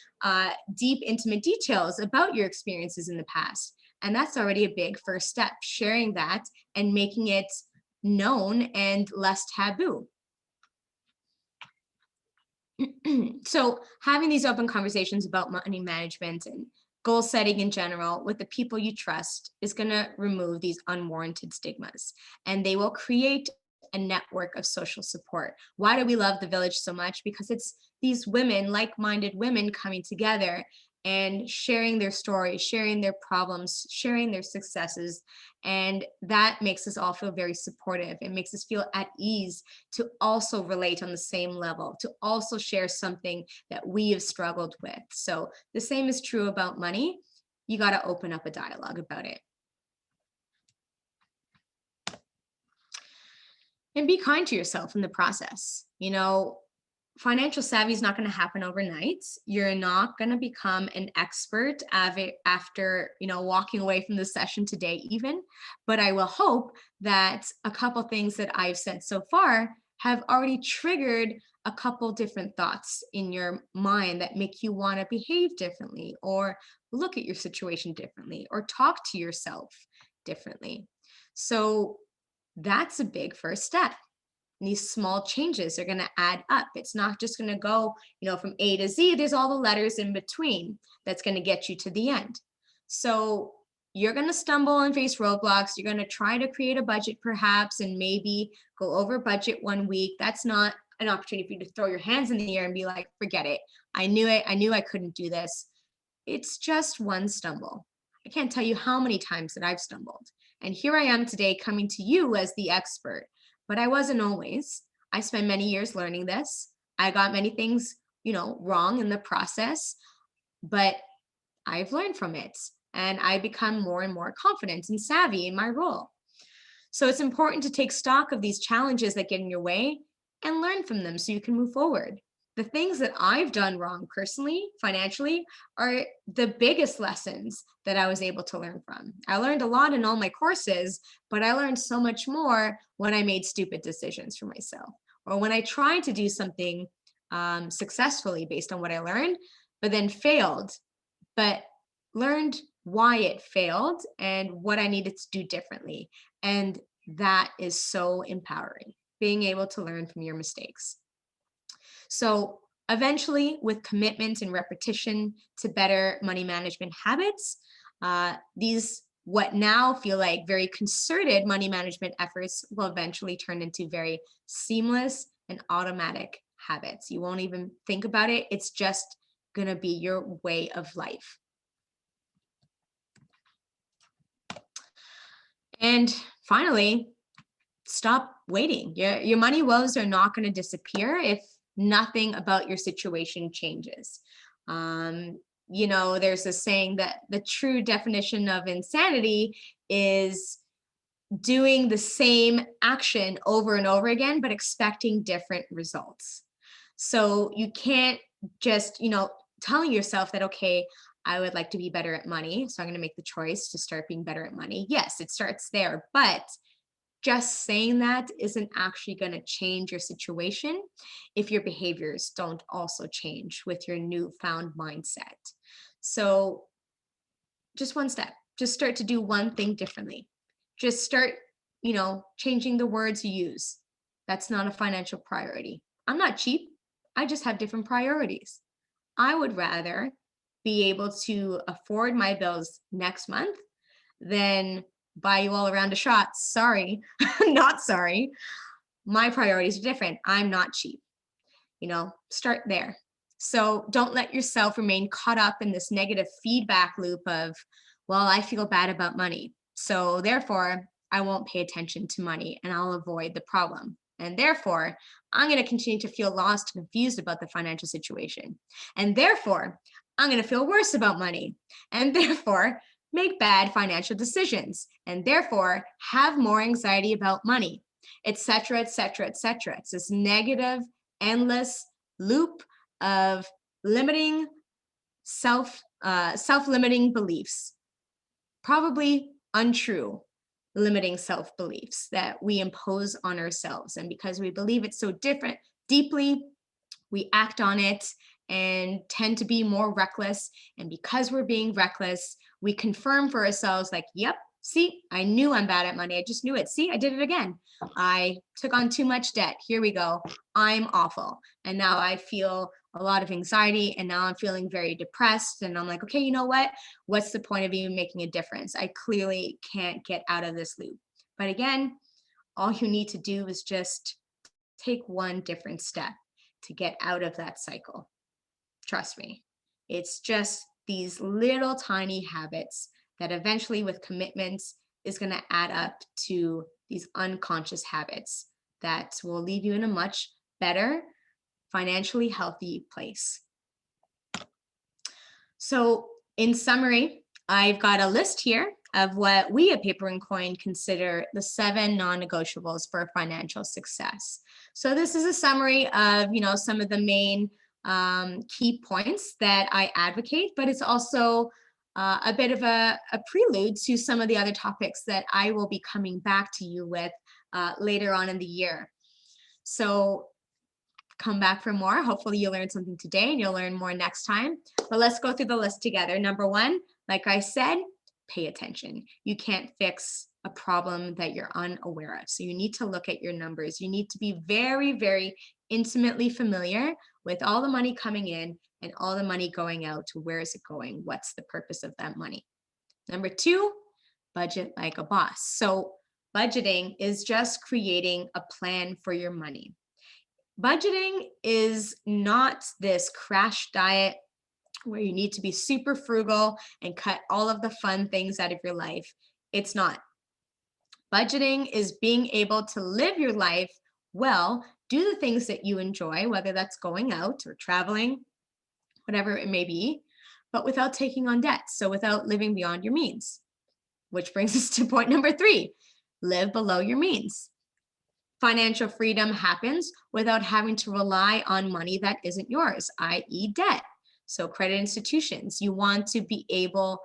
deep, intimate details about your experiences in the past. And that's already a big first step, sharing that and making it known and less taboo. So having these open conversations about money management and goal setting in general with the people you trust is going to remove these unwarranted stigmas, and they will create a network of social support. Why do we love the village so much? Because it's these women, like-minded women, coming together and sharing their stories, sharing their problems, sharing their successes. And that makes us all feel very supportive. It makes us feel at ease to also relate on the same level, to also share something that we have struggled with. So the same is true about money. You got to open up a dialogue about it. And be kind to yourself in the process. Financial savvy is not going to happen overnight. You're not going to become an expert after, walking away from the session today even. But I will hope that a couple things that I've said so far have already triggered a couple different thoughts in your mind that make you want to behave differently, or look at your situation differently, or talk to yourself differently. So that's a big first step. And these small changes are going to add up. It's not just going to go, from A to Z. There's all the letters in between that's going to get you to the end. So you're going to stumble and face roadblocks. You're going to try to create a budget perhaps, and maybe go over budget one week. That's not an opportunity for you to throw your hands in the air and be like, forget it. I knew it. I knew I couldn't do this. It's just one stumble. I can't tell you how many times that I've stumbled. And here I am today coming to you as the expert. But I wasn't always. I spent many years learning this. I got many things, wrong in the process, but I've learned from it. and I become more and more confident and savvy in my role. So it's important to take stock of these challenges that get in your way and learn from them so you can move forward. The things that I've done wrong personally, financially, are the biggest lessons that I was able to learn from. I learned a lot in all my courses, but I learned so much more when I made stupid decisions for myself, or when I tried to do something successfully based on what I learned, but then failed, but learned why it failed and what I needed to do differently. And that is so empowering, being able to learn from your mistakes. So eventually, with commitment and repetition to better money management habits, these what now feel like very concerted money management efforts will eventually turn into very seamless and automatic habits. You won't even think about it. It's just going to be your way of life. And finally, stop waiting. Your money woes are not going to disappear if nothing about your situation changes. There's a saying that the true definition of insanity is doing the same action over and over again, but expecting different results. So you can't just, telling yourself that, okay, I would like to be better at money, so I'm going to make the choice to start being better at money. Yes, it starts there, but just saying that isn't actually going to change your situation if your behaviors don't also change with your newfound mindset. So just one step, just start to do one thing differently. Just start, changing the words you use. That's not a financial priority. I'm not cheap. I just have different priorities. I would rather be able to afford my bills next month than buy you all around a shot. Sorry, not sorry. My priorities are different. I'm not cheap. Start there. So don't let yourself remain caught up in this negative feedback loop of, well, I feel bad about money, so therefore I won't pay attention to money and I'll avoid the problem. And therefore, I'm going to continue to feel lost and confused about the financial situation. And therefore, I'm going to feel worse about money. And therefore, make bad financial decisions. And therefore, have more anxiety about money, etc., etc., etc. It's this negative, endless loop of limiting self-limiting beliefs, probably untrue limiting self-beliefs that we impose on ourselves. And because we believe it so deeply, we act on it and tend to be more reckless. And because we're being reckless, we confirm for ourselves like, yep, see, I knew I'm bad at money. I just knew it. See, I did it again. I took on too much debt. Here we go. I'm awful. And now I feel a lot of anxiety, and now I'm feeling very depressed. And I'm like, okay, you know what? What's the point of even making a difference? I clearly can't get out of this loop. But again, all you need to do is just take one different step to get out of that cycle. Trust me, it's just these little tiny habits that eventually, with commitments, is going to add up to these unconscious habits that will leave you in a much better, financially healthy place. So in summary, I've got a list here of what we at Paper and Coin consider the 7 non-negotiables for financial success. So this is a summary of, some of the main key points that I advocate, but it's also a bit of a prelude to some of the other topics that I will be coming back to you with later on in the year. So come back for more. Hopefully you learned something today and you'll learn more next time. But let's go through the list together. Number 1, like I said, pay attention. You can't fix a problem that you're unaware of. So you need to look at your numbers. You need to be very, very intimately familiar with all the money coming in and all the money going out. Where is it going? What's the purpose of that money? Number 2, budget like a boss. So budgeting is just creating a plan for your money. Budgeting is not this crash diet where you need to be super frugal and cut all of the fun things out of your life. It's not. Budgeting is being able to live your life well, do the things that you enjoy, whether that's going out or traveling, whatever it may be, but without taking on debt. So without living beyond your means, which brings us to point number 3, live below your means. Financial freedom happens without having to rely on money that isn't yours, i.e. debt. So credit institutions, you want to be able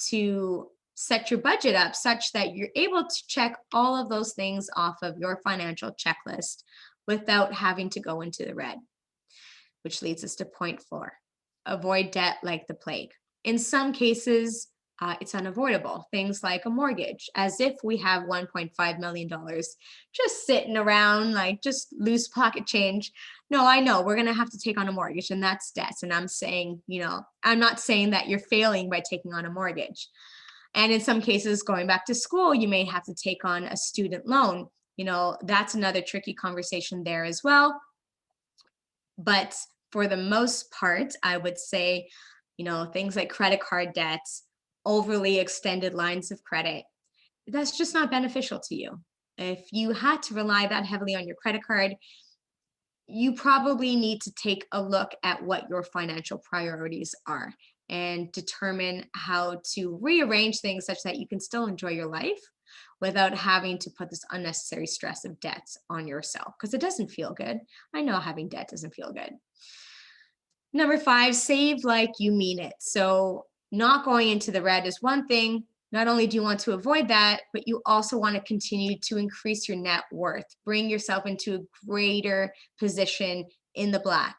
to set your budget up such that you're able to check all of those things off of your financial checklist without having to go into the red, which leads us to point 4, avoid debt like the plague. In some cases, it's unavoidable. Things like a mortgage, as if we have $1.5 million just sitting around like just loose pocket change. No, I know we're going to have to take on a mortgage, and that's debt. And I'm saying, I'm not saying that you're failing by taking on a mortgage. And in some cases, going back to school, you may have to take on a student loan. That's another tricky conversation there as well. But for the most part, I would say, things like credit card debts, overly extended lines of credit, that's just not beneficial to you. If you had to rely that heavily on your credit card, you probably need to take a look at what your financial priorities are and determine how to rearrange things such that you can still enjoy your life without having to put this unnecessary stress of debts on yourself, because it doesn't feel good. I know having debt doesn't feel good. Number 5, save like you mean it. So not going into the red is one thing. Not only do you want to avoid that, but you also want to continue to increase your net worth, bring yourself into a greater position in the black.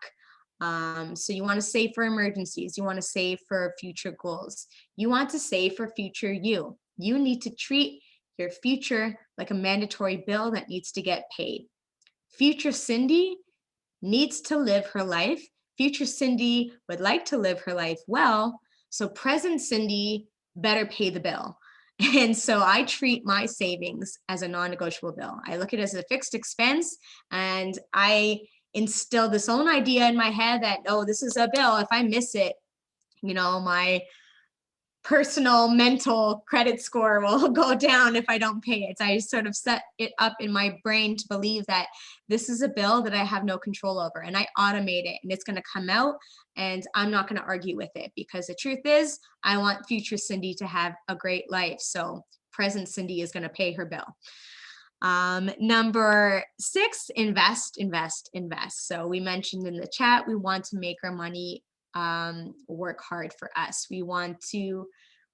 So you want to save for emergencies. You want to save for future goals. You want to save for future you. You need to treat your future like a mandatory bill that needs to get paid. Future Cindy needs to live her life. Future Cindy would like to live her life well. So present Cindy better pay the bill. And so I treat my savings as a non-negotiable bill. I look at it as a fixed expense, and I instill this own idea in my head that, oh, this is a bill. If I miss it, my personal mental credit score will go down if I don't pay it. So I sort of set it up in my brain to believe that this is a bill that I have no control over, and I automate it, and it's going to come out, and I'm not going to argue with it, because the truth is I want future Cindy to have a great life. So present Cindy is going to pay her bill. Number 6, invest. So we mentioned in the chat, we want to make our money work hard for us. We want to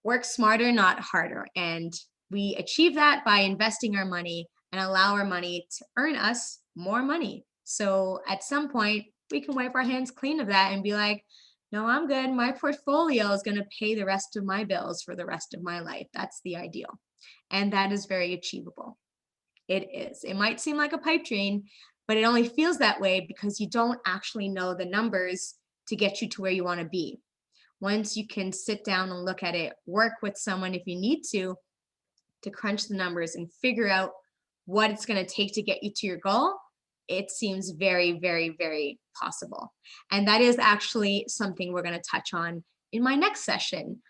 work smarter, not harder. And we achieve that by investing our money and allow our money to earn us more money. So at some point, we can wipe our hands clean of that and be like, no, I'm good. My portfolio is going to pay the rest of my bills for the rest of my life. That's the ideal. And that is very achievable. It is. It might seem like a pipe dream, but it only feels that way because you don't actually know the numbers to get you to where you want to be. Once you can sit down and look at it, work with someone if you need to crunch the numbers and figure out what it's going to take to get you to your goal, it seems very, very, very possible. And that is actually something we're going to touch on in my next session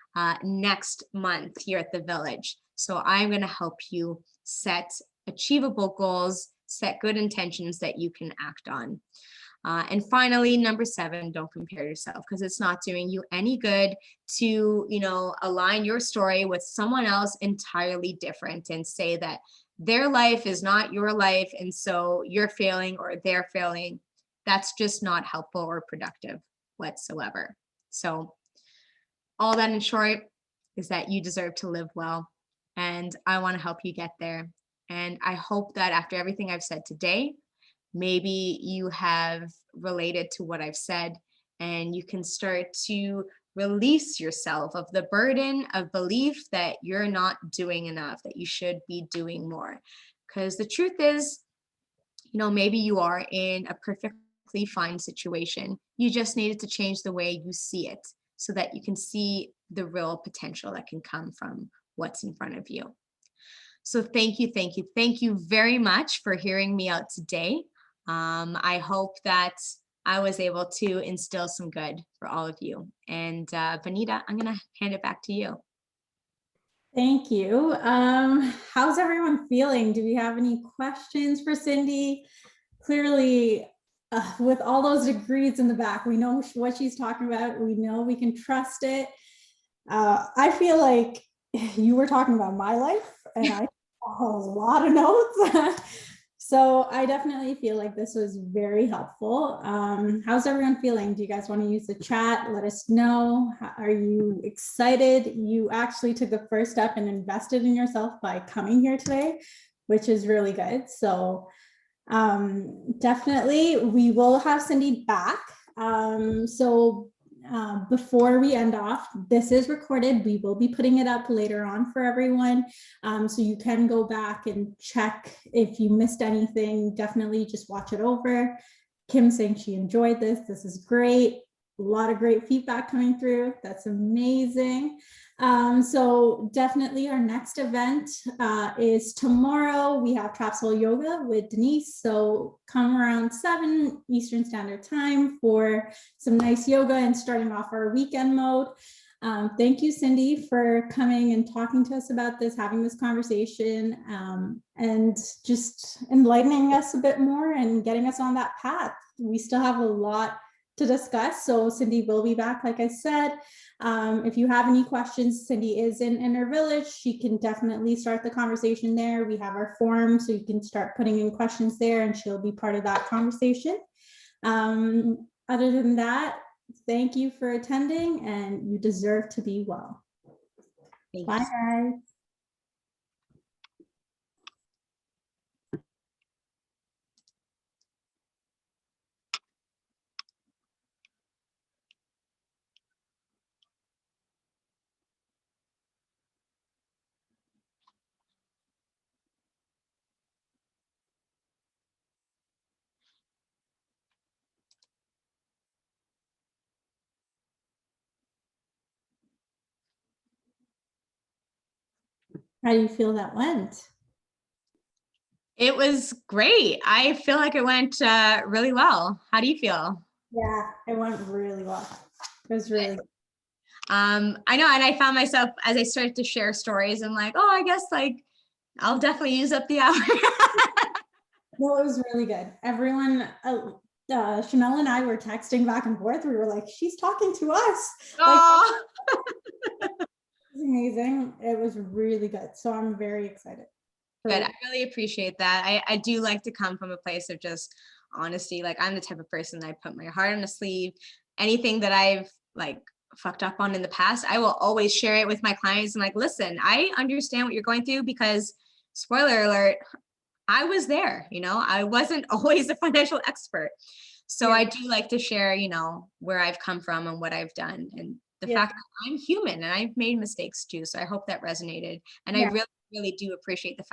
next month here at the Village. So I'm going to help you set achievable goals, set good intentions that you can act on. And finally, number 7, don't compare yourself, because it's not doing you any good to, align your story with someone else entirely different and say that their life is not your life, and so you're failing or they're failing. That's just not helpful or productive whatsoever. So all that in short is that you deserve to live well, and I want to help you get there. And I hope that after everything I've said today, maybe you have related to what I've said, and you can start to release yourself of the burden of belief that you're not doing enough, that you should be doing more. Because the truth is, maybe you are in a perfectly fine situation. You just needed to change the way you see it so that you can see the real potential that can come from what's in front of you. So thank you very much for hearing me out today. I hope that I was able to instill some good for all of you. And Vanita, I'm going to hand it back to you. Thank you. How's everyone feeling? Do we have any questions for Cindy? Clearly, with all those degrees in the back. We know what she's talking about. We know we can trust it. I feel like you were talking about my life, and I have a lot of notes. So I definitely feel like this was very helpful. How's everyone feeling? Do you guys want to use the chat? Let us know. Are you excited? You actually took the first step and invested in yourself by coming here today, which is really good. So definitely we will have Cindy back. Before we end off, this is recorded. We will be putting it up later on for everyone. So you can go back and check if you missed anything. Definitely just watch it over. Kim saying she enjoyed this. This is great. A lot of great feedback coming through. That's amazing. So definitely our next event is tomorrow. We have Capsule Yoga with Denise. So come around 7 Eastern Standard Time for some nice yoga and starting off our weekend mode. Thank you, Cindy, for coming and talking to us about this, having this conversation, and just enlightening us a bit more and getting us on that path. We still have a lot to discuss. So Cindy will be back, like I said. If you have any questions, Cindy is in her village. She can definitely start the conversation there. We have our forum, so you can start putting in questions there, and she'll be part of that conversation. Other than that, thank you for attending, and you deserve to be well. Thank Bye, you. guys. How do you feel that went? It was great. I feel like it went really well. How do you feel? Yeah, it went really well. It was really good. I know, and I found myself as I started to share stories, I'm like, oh, I guess like I'll definitely use up the hour. No, it was really good. Everyone, Chanel and I were texting back and forth. We were like, she's talking to us. Like, Oh, it was amazing. It was really good. So I'm very excited. good. I really appreciate that. I do like to come from a place of just honesty. Like I'm the type of person that I put my heart on the sleeve. Anything that I've like fucked up on in the past, I will always share it with my clients. I'm like, listen, I understand what you're going through because spoiler alert, I was there, I wasn't always a financial expert. So Yeah. I do like to share, where I've come from and what I've done and the Yeah. fact that I'm human and I've made mistakes too. So I hope that resonated. And I Yeah. really, really do appreciate the fact